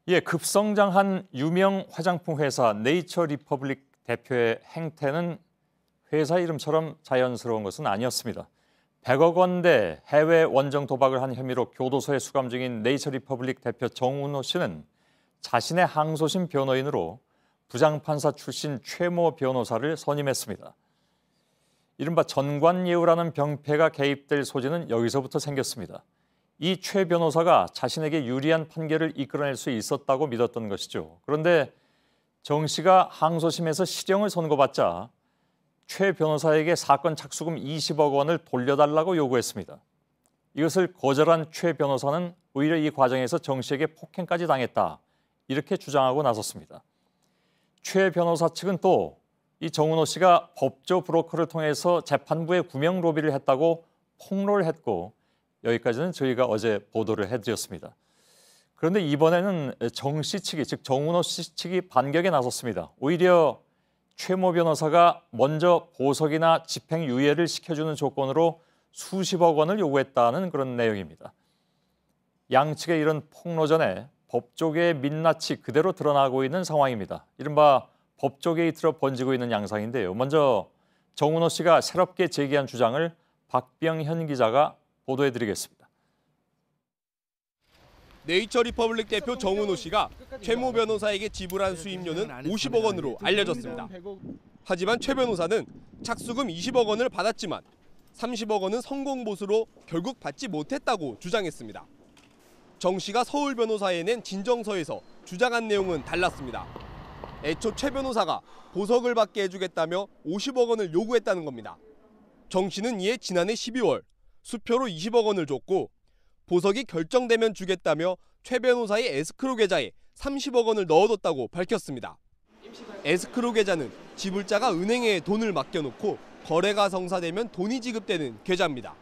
예, 급성장한 유명 화장품 회사 네이처 리퍼블릭 대표의 행태는 회사 이름처럼 자연스러운 것은 아니었습니다. 100억 원대 해외 원정 도박을 한 혐의로 교도소에 수감 중인 네이처 리퍼블릭 대표 정운호 씨는 자신의 항소심 변호인으로 부장판사 출신 최모 변호사를 선임했습니다. 이른바 전관예우라는 병폐가 개입될 소지는 여기서부터 생겼습니다. 이 최 변호사가 자신에게 유리한 판결을 이끌어낼 수 있었다고 믿었던 것이죠. 그런데 정 씨가 항소심에서 실형을 선고받자 최 변호사에게 사건 착수금 20억 원을 돌려달라고 요구했습니다. 이것을 거절한 최 변호사는 오히려 이 과정에서 정 씨에게 폭행까지 당했다, 이렇게 주장하고 나섰습니다. 최 변호사 측은 또 이 정운호 씨가 법조 브로커를 통해서 재판부에 구명 로비를 했다고 폭로를 했고, 여기까지는 저희가 어제 보도를 해드렸습니다. 그런데 이번에는 정 씨 측이, 즉 정운호 씨 측이 반격에 나섰습니다. 오히려 최모 변호사가 먼저 보석이나 집행유예를 시켜주는 조건으로 수십억 원을 요구했다는 그런 내용입니다. 양측의 이런 폭로전에 법조계의 민낯이 그대로 드러나고 있는 상황입니다. 이른바 법조 게이트로 번지고 있는 양상인데요. 먼저 정운호 씨가 새롭게 제기한 주장을 박병현 기자가 보도해드리겠습니다. 네이처 리퍼블릭 대표 정운호 씨가 최모 변호사에게 지불한 수임료는 50억 원으로 알려졌습니다. 하지만 최 변호사는 착수금 20억 원을 받았지만 30억 원은 성공보수로 결국 받지 못했다고 주장했습니다. 정 씨가 서울 변호사에 낸 진정서에서 주장한 내용은 달랐습니다. 애초 최 변호사가 보석을 받게 해주겠다며 50억 원을 요구했다는 겁니다. 정 씨는 이에 지난해 12월 수표로 20억 원을 줬고 보석이 결정되면 주겠다며 최 변호사의 에스크로 계좌에 30억 원을 넣어뒀다고 밝혔습니다. 에스크로 계좌는 지불자가 은행에 돈을 맡겨놓고 거래가 성사되면 돈이 지급되는 계좌입니다.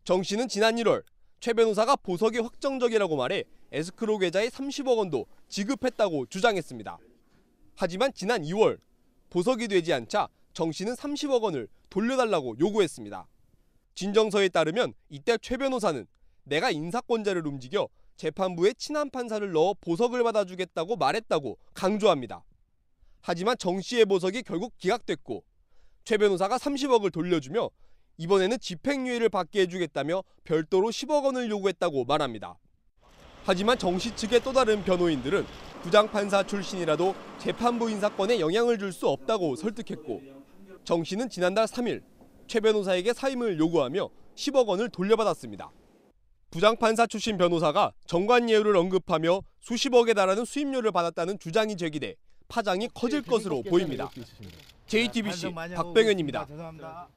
정 씨는 지난 1월 최 변호사가 보석이 확정적이라고 말해 에스크로 계좌에 30억 원도 지급했다고 주장했습니다. 하지만 지난 2월 보석이 되지 않자 정 씨는 30억 원을 돌려달라고 요구했습니다. 진정서에 따르면 이때 최 변호사는 내가 인사권자를 움직여 재판부에 친한 판사를 넣어 보석을 받아주겠다고 말했다고 강조합니다. 하지만 정 씨의 보석이 결국 기각됐고 최 변호사가 30억을 돌려주며 이번에는 집행유예를 받게 해주겠다며 별도로 10억 원을 요구했다고 말합니다. 하지만 정 씨 측의 또 다른 변호인들은 부장판사 출신이라도 재판부 인사권에 영향을 줄 수 없다고 설득했고, 정 씨는 지난달 3일 최 변호사에게 사임을 요구하며 10억 원을 돌려받았습니다. 부장판사 출신 변호사가 정관예우를 언급하며 수십억에 달하는 수임료를 받았다는 주장이 제기돼 파장이 커질 것으로 보입니다. JTBC 박병현입니다.